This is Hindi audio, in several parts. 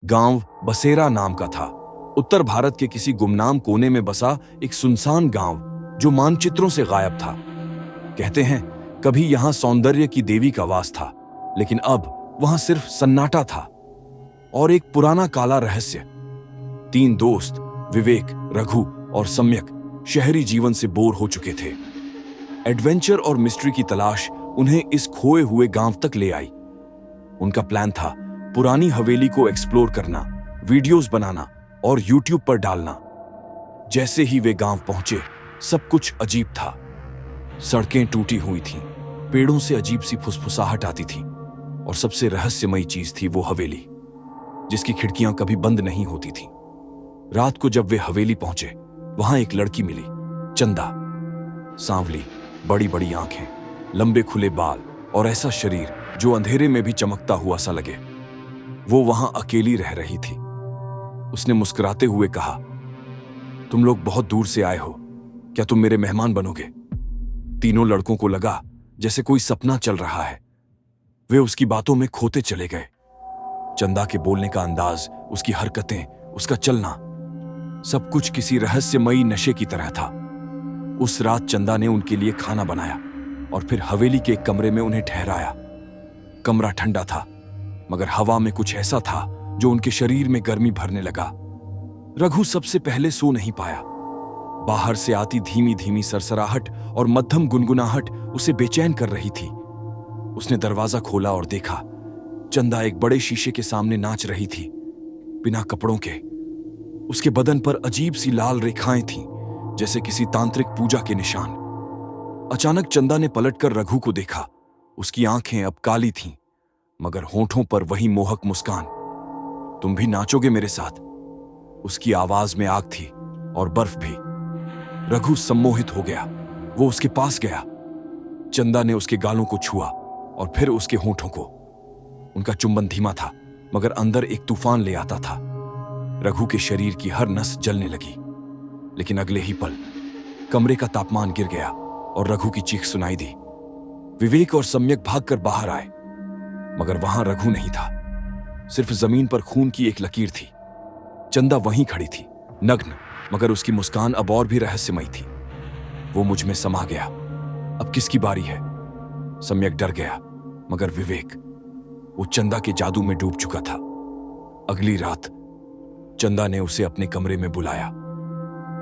गांव बसेरा नाम का था। उत्तर भारत के किसी गुमनाम कोने में बसा एक सुनसान गांव जो मानचित्रों से गायब था। कहते हैं कभी यहां सौंदर्य की देवी का वास था, लेकिन अब वहां सिर्फ सन्नाटा था और एक पुराना काला रहस्य। 3 दोस्त विवेक, रघु और सम्यक शहरी जीवन से बोर हो चुके थे। एडवेंचर और मिस्ट्री की तलाश उन्हें इस खोए हुए गांव तक ले आई। उनका प्लान था पुरानी हवेली को एक्सप्लोर करना, वीडियोस बनाना और यूट्यूब पर डालना। जैसे ही वे गांव पहुंचे, सब कुछ अजीब था। सड़कें टूटी हुई थीं, पेड़ों से अजीब सी फुसफुसाहट आती थी और सबसे रहस्यमयी चीज थी वो हवेली, जिसकी खिड़कियां कभी बंद नहीं होती थीं। रात को जब वे हवेली पहुंचे, वहां एक लड़की मिली, चंदा। सांवली, बड़ी बड़ी आंखें, लंबे खुले बाल और ऐसा शरीर जो अंधेरे में भी चमकता हुआ सा लगे। वो वहां अकेली रह रही थी। उसने मुस्कुराते हुए कहा, तुम लोग बहुत दूर से आए हो, क्या तुम मेरे मेहमान बनोगे? तीनों लड़कों को लगा जैसे कोई सपना चल रहा है। वे उसकी बातों में खोते चले गए। चंदा के बोलने का अंदाज, उसकी हरकतें, उसका चलना, सब कुछ किसी रहस्यमयी नशे की तरह था। उस रात चंदा ने उनके लिए खाना बनाया और फिर हवेली के एक कमरे में उन्हें ठहराया। कमरा ठंडा था, मगर हवा में कुछ ऐसा था जो उनके शरीर में गर्मी भरने लगा। रघु सबसे पहले सो नहीं पाया। बाहर से आती धीमी धीमी सरसराहट और मध्यम गुनगुनाहट उसे बेचैन कर रही थी। उसने दरवाजा खोला और देखा, चंदा एक बड़े शीशे के सामने नाच रही थी, बिना कपड़ों के। उसके बदन पर अजीब सी लाल रेखाएं थीं, जैसे किसी तांत्रिक पूजा के निशान। अचानक चंदा ने पलटकर रघु को देखा। उसकी आंखें अब काली थीं, मगर होठों पर वही मोहक मुस्कान। तुम भी नाचोगे मेरे साथ? उसकी आवाज में आग थी और बर्फ भी। रघु सम्मोहित हो गया। वो उसके पास गया। चंदा ने उसके गालों को छुआ और फिर उसके होठों को। उनका चुंबन धीमा था, मगर अंदर एक तूफान ले आता था। रघु के शरीर की हर नस जलने लगी। लेकिन अगले ही पल कमरे का तापमान गिर गया और रघु की चीख सुनाई दी। विवेक और सम्यक भागकर बाहर आए, मगर वहां रघु नहीं था। सिर्फ जमीन पर खून की एक लकीर थी। चंदा वहीं खड़ी थी, नग्न, मगर उसकी मुस्कान अब और भी रहस्यमयी थी। वो मुझ में समा गया। अब किसकी बारी है? सम्यक डर गया, मगर विवेक, वो चंदा के जादू में डूब चुका था। अगली रात चंदा ने उसे अपने कमरे में बुलाया।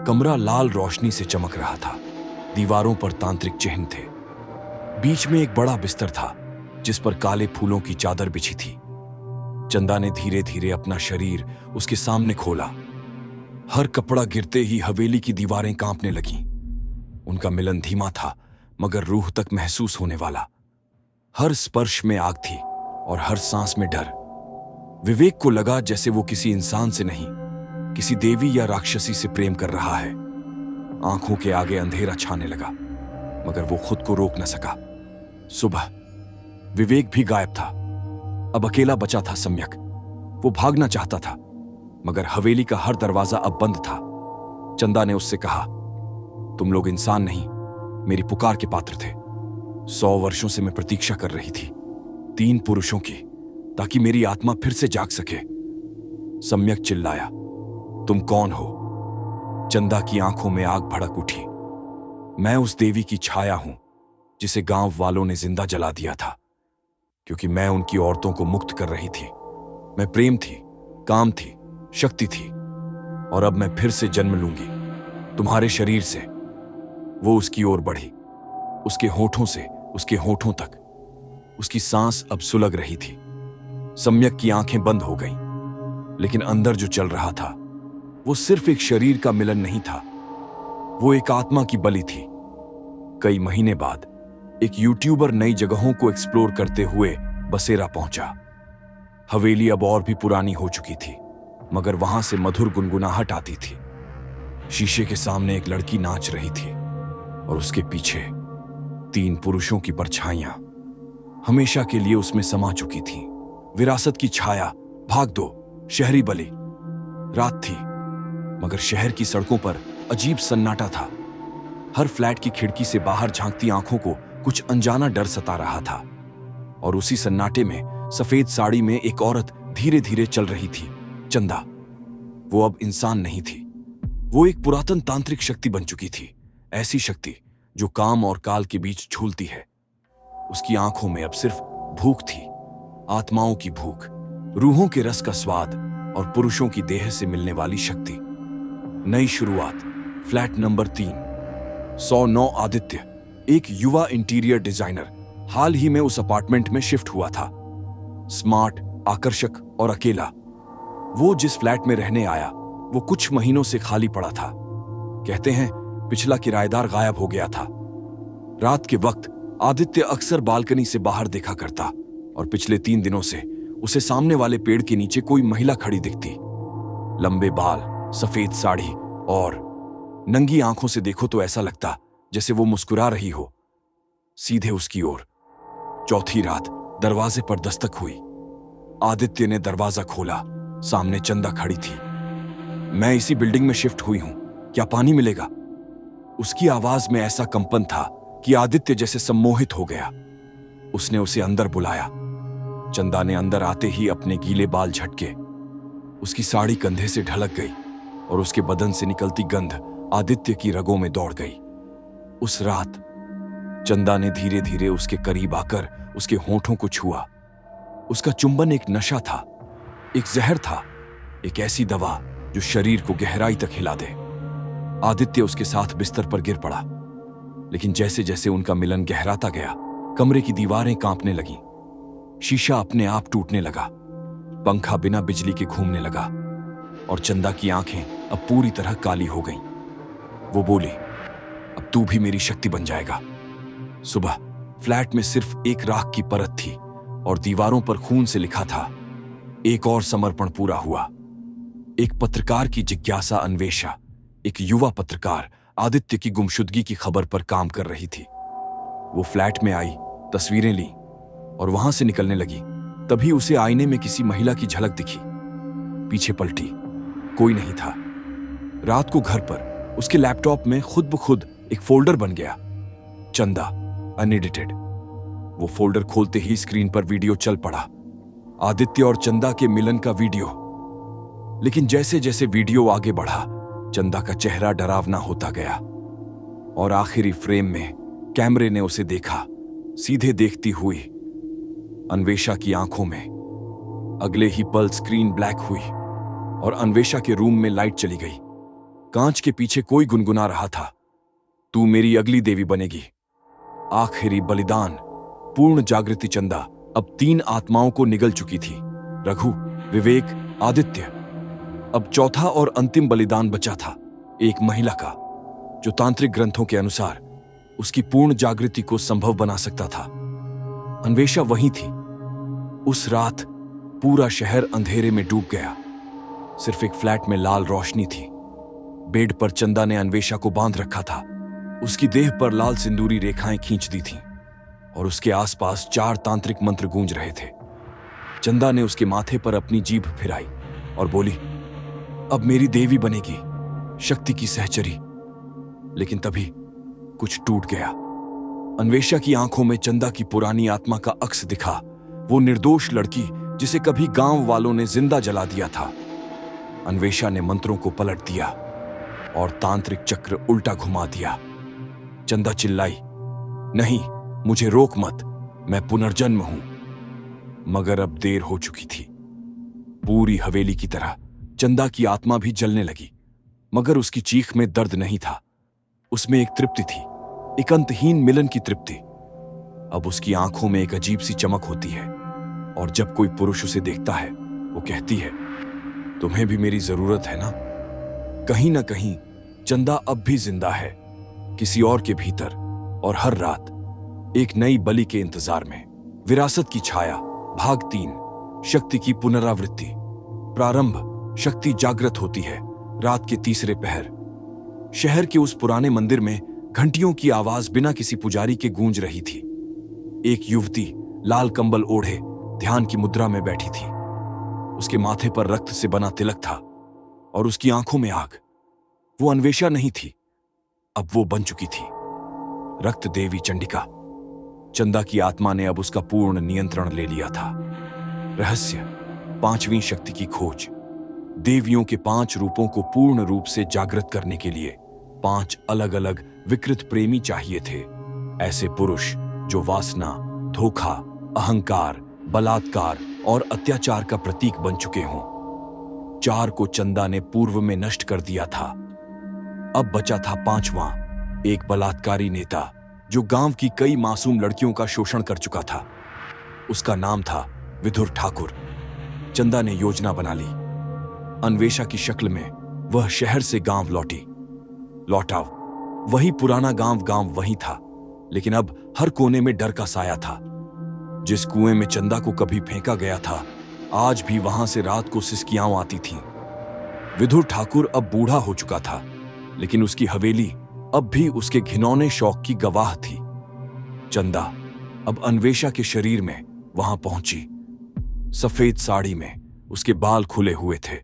कमरा लाल रोशनी से चमक रहा था। दीवारों पर तांत्रिक चिन्ह थे। बीच में एक बड़ा बिस्तर था, जिस पर काले फूलों की चादर बिछी थी। चंदा ने धीरे धीरे अपना शरीर उसके सामने खोला। हर कपड़ा गिरते ही हवेली की दीवारें कांपने लगीं। उनका मिलन धीमा था, मगर रूह तक महसूस होने वाला। हर स्पर्श में आग थी और हर सांस में डर। विवेक को लगा जैसे वो किसी इंसान से नहीं, किसी देवी या राक्षसी से प्रेम कर रहा है। आंखों के आगे अंधेरा छाने लगा, मगर वो खुद को रोक न सका। सुबह विवेक भी गायब था। अब अकेला बचा था सम्यक। वो भागना चाहता था, मगर हवेली का हर दरवाजा अब बंद था। चंदा ने उससे कहा, तुम लोग इंसान नहीं, मेरी पुकार के पात्र थे। 100 वर्षों से मैं प्रतीक्षा कर रही थी, 3 पुरुषों की, ताकि मेरी आत्मा फिर से जाग सके। सम्यक चिल्लाया, तुम कौन हो? चंदा की आंखों में आग भड़क उठी। मैं उस देवी की छाया हूं जिसे गांव वालों ने जिंदा जला दिया था, क्योंकि मैं उनकी औरतों को मुक्त कर रही थी। मैं प्रेम थी, काम थी, शक्ति थी, और अब मैं फिर से जन्म लूंगी तुम्हारे शरीर से। वो उसकी ओर बढ़ी, उसके होठों से उसके होठों तक। उसकी सांस अब सुलग रही थी। सम्यक की आंखें बंद हो गईं, लेकिन अंदर जो चल रहा था वो सिर्फ एक शरीर का मिलन नहीं था, वो एक आत्मा की बलि थी। कई महीने बाद एक यूट्यूबर नई जगहों को एक्सप्लोर करते हुए बसेरा पहुंचा। हवेली अब और भी पुरानी हो चुकी थी, मगर वहां से मधुर गुनगुनाहट आती थी। शीशे के सामने एक लड़की नाच रही थी और उसके पीछे 3 पुरुषों की परछाइयां हमेशा के लिए उसमें समा चुकी थीं। विरासत की छाया, भाग दो, शहरी बलि। रात थी, मगर शहर की सड़कों पर अजीब सन्नाटा था। हर फ्लैट की खिड़की से बाहर झांकती आंखों को कुछ अनजाना डर सता रहा था। और उसी सन्नाटे में सफेद साड़ी में एक औरत धीरे धीरे चल रही थी, चंदा, वो अब इंसान नहीं थी। वो एक पुरातन तांत्रिक शक्ति बन चुकी थी, ऐसी शक्ति जो काम और काल के बीच झूलती है। उसकी आंखों में अब सिर्फ भूख थी, आत्माओं की भूख, रूहों के रस का स्वाद और पुरुषों की देह से मिलने वाली शक्ति। नई शुरुआत, फ्लैट नंबर 3। 109 आदित्य, एक युवा इंटीरियर डिजाइनर, हाल ही में उस अपार्टमेंट में शिफ्ट हुआ था। स्मार्ट, आकर्षक और अकेला। वो जिस फ्लैट में रहने आया वो कुछ महीनों से खाली पड़ा था। कहते हैं पिछला किराएदार गायब हो गया था। रात के वक्त आदित्य अक्सर बालकनी से बाहर देखा करता और पिछले 3 दिनों से उसे सामने वाले पेड़ के नीचे कोई महिला खड़ी दिखती। लंबे बाल, सफेद साड़ी और नंगी आंखों से देखो तो ऐसा लगता जैसे वो मुस्कुरा रही हो सीधे उसकी ओर। चौथी रात दरवाजे पर दस्तक हुई। आदित्य ने दरवाजा खोला। सामने चंदा खड़ी थी। मैं इसी बिल्डिंग में शिफ्ट हुई हूं, क्या पानी मिलेगा? उसकी आवाज में ऐसा कंपन था कि आदित्य जैसे सम्मोहित हो गया। उसने उसे अंदर बुलाया। चंदा ने अंदर आते ही अपने गीले बाल झटके। उसकी साड़ी कंधे से ढलक गई और उसके बदन से निकलती गंध आदित्य की रगों में दौड़ गई। उस रात चंदा ने धीरे धीरे उसके करीब आकर उसके होंठों को छुआ। उसका चुंबन एक नशा था, एक जहर था, एक ऐसी दवा जो शरीर को गहराई तक हिला दे। आदित्य उसके साथ बिस्तर पर गिर पड़ा, लेकिन जैसे जैसे उनका मिलन गहराता गया, कमरे की दीवारें कांपने लगीं, शीशा अपने आप टूटने लगा, पंखा बिना बिजली के घूमने लगा और चंदा की आंखें अब पूरी तरह काली हो गईं। वो बोली, अब तू भी मेरी शक्ति बन जाएगा। सुबह फ्लैट में सिर्फ एक राख की परत थी और दीवारों पर खून से लिखा था, एक और समर्पण पूरा हुआ। एक पत्रकार की जिज्ञासा अन्वेषा, एक युवा पत्रकार आदित्य की गुमशुदगी की खबर पर काम कर रही थी। वो फ्लैट में आई, तस्वीरें ली और वहां से निकलने लगी। तभी उसे आईने में किसी महिला की झलक दिखी। पीछे पलटी, कोई नहीं था। रात को घर पर उसके लैपटॉप में खुद ब खुद एक फोल्डर बन गया, चंदा अनएडिटेड। वो फोल्डर खोलते ही स्क्रीन पर वीडियो चल पड़ा, आदित्य और चंदा के मिलन का वीडियो। लेकिन जैसे जैसे वीडियो आगे बढ़ा, चंदा का चेहरा डरावना होता गया और आखिरी फ्रेम में कैमरे ने उसे देखा, सीधे देखती हुई। अन्वेषा की आंखों में अगले ही पल स्क्रीन ब्लैक हुई और अन्वेषा के रूम में लाइट चली गई। कांच के पीछे कोई गुनगुना रहा था, तू मेरी अगली देवी बनेगी। आखिरी बलिदान, पूर्ण जागृति। चंदा अब 3 आत्माओं को निगल चुकी थी, रघु, विवेक, आदित्य। अब चौथा और अंतिम बलिदान बचा था, एक महिला का, जो तांत्रिक ग्रंथों के अनुसार उसकी पूर्ण जागृति को संभव बना सकता था। अन्वेषा वहीं थी। उस रात पूरा शहर अंधेरे में डूब गया। सिर्फ एक फ्लैट में लाल रोशनी थी। बेड पर चंदा ने अन्वेषा को बांध रखा था। उसकी देह पर लाल सिंदूरी रेखाएं खींच दी थीं और उसके आसपास 4 तांत्रिक मंत्र गूंज रहे थे। चंदा ने उसके माथे पर अपनी जीभ फिराई और बोली, अब मेरी देवी बनेगी, शक्ति की सहचरी। लेकिन तभी कुछ टूट गया। अन्वेषा की आंखों में चंदा की पुरानी आत्मा का अक्स दिखा, वो निर्दोष लड़की जिसे कभी गांव वालों ने जिंदा जला दिया था। अन्वेषा ने मंत्रों को पलट दिया और तांत्रिक चक्र उल्टा घुमा दिया। चंदा चिल्लाई, नहीं, मुझे रोक मत, मैं पुनर्जन्म हूं। मगर अब देर हो चुकी थी। पूरी हवेली की तरह चंदा की आत्मा भी जलने लगी, मगर उसकी चीख में दर्द नहीं था। उसमें एक तृप्ति थी, एक अंतहीन मिलन की तृप्ति। अब उसकी आंखों में एक अजीब सी चमक होती है और जब कोई पुरुष उसे देखता है, वो कहती है, तुम्हें भी मेरी जरूरत है ना? कहीं ना कहीं चंदा अब भी जिंदा है, किसी और के भीतर, और हर रात एक नई बलि के इंतजार में। विरासत की छाया, भाग 3, शक्ति की पुनरावृत्ति। प्रारंभ, शक्ति जागृत होती है रात के तीसरे पहर। शहर के उस पुराने मंदिर में घंटियों की आवाज बिना किसी पुजारी के गूंज रही थी। एक युवती लाल कंबल ओढ़े ध्यान की मुद्रा में बैठी थी। उसके माथे पर रक्त से बना तिलक था और उसकी आंखों में आग। वो अन्वेषा नहीं थी, अब वो बन चुकी थी रक्त देवी चंडिका। चंदा की आत्मा ने अब उसका पूर्ण नियंत्रण ले लिया था। रहस्य, 5वीं शक्ति की खोज। देवियों के 5 रूपों को पूर्ण रूप से जागृत करने के लिए 5 अलग अलग विकृत प्रेमी चाहिए थे। ऐसे पुरुष जो वासना, धोखा, अहंकार, बलात्कार और अत्याचार का प्रतीक बन चुके हों। 4 को चंदा ने पूर्व में नष्ट कर दिया था। अब बचा था 5वां, एक बलात्कारी नेता जो गांव की कई मासूम लड़कियों का शोषण कर चुका था। उसका नाम था विधुर ठाकुर। चंदा ने योजना बना ली। अन्वेषा की शक्ल में वह शहर से गांव लौटा। वही पुराना गांव वही था, लेकिन अब हर कोने में डर का साया था। जिस कुएं में चंदा को कभी फेंका गया था, आज भी वहां से रात को सिसकियां आती थीं। विधुर ठाकुर अब बूढ़ा हो चुका था, लेकिन उसकी हवेली अब भी उसके घिनौने शौक की गवाह थी। चंदा अब अन्वेषा के शरीर में वहां पहुंची। सफेद साड़ी में उसके बाल खुले हुए थे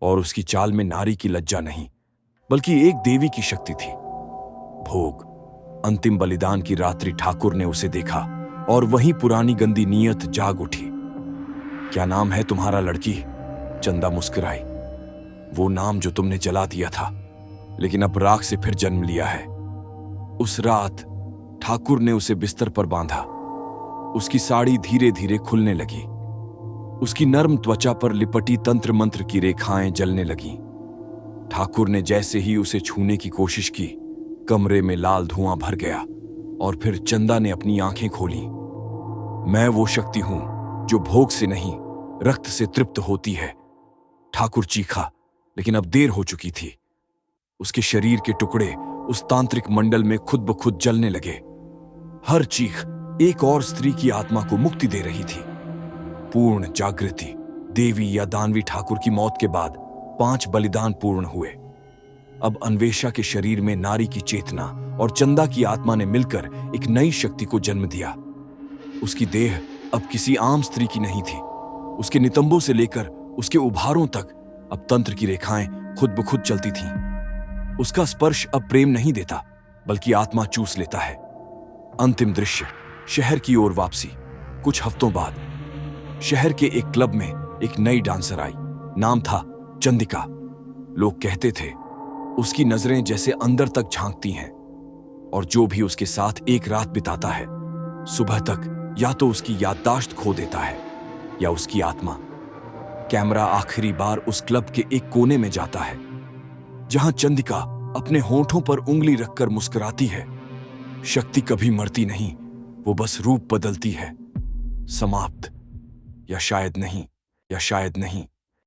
और उसकी चाल में नारी की लज्जा नहीं, बल्कि एक देवी की शक्ति थी। भोग, अंतिम बलिदान की रात्रि ठाकुर ने उसे देखा और वही पुरानी गंदी नीयत जाग उठी। क्या नाम है तुम्हारा लड़की? चंदा मुस्कुराई। वो नाम जो तुमने जला दिया था, लेकिन अब राख से फिर जन्म लिया है। उस रात ठाकुर ने उसे बिस्तर पर बांधा। उसकी साड़ी धीरे धीरे खुलने लगी। उसकी नर्म त्वचा पर लिपटी तंत्र मंत्र की रेखाएं जलने लगीं। ठाकुर ने जैसे ही उसे छूने की कोशिश की, कमरे में लाल धुआं भर गया और फिर चंदा ने अपनी आंखें खोली। मैं वो शक्ति हूं जो भोग से नहीं, रक्त से तृप्त होती है। ठाकुर चीखा, लेकिन अब देर हो चुकी थी। उसके शरीर के टुकड़े उस तांत्रिक मंडल में खुद ब खुद जलने लगे। हर चीख एक और स्त्री की आत्मा को मुक्ति दे रही थी। पूर्ण जागृति। देवी या दानवी ठाकुर की मौत के बाद 5 बलिदान पूर्ण हुए। अब अन्वेषा के शरीर में नारी की चेतना और चंदा की आत्मा ने मिलकर एक नई शक्ति को जन्म दिया। उसकी देह अब किसी आम स्त्री की नहीं थी। उसके नितंबों से लेकर उसके उभारों तक अब तंत्र की रेखाएं खुद ब खुद चलती थीं। उसका स्पर्श अब प्रेम नहीं देता, बल्कि आत्मा चूस लेता है। अंतिम दृश्य, शहर की ओर वापसी। कुछ हफ्तों बाद शहर के एक क्लब में एक नई डांसर आई। नाम था चंदिका। लोग कहते थे उसकी नजरें जैसे अंदर तक झांकती हैं, और जो भी उसके साथ एक रात बिताता है, सुबह तक या तो उसकी याददाश्त खो देता है या उसकी आत्मा। कैमरा आखिरी बार उस क्लब के एक कोने में जाता है, जहां चंदिका अपने होंठों पर उंगली रखकर मुस्कुराती है। शक्ति कभी मरती नहीं, वो बस रूप बदलती है। समाप्त, या शायद नहीं।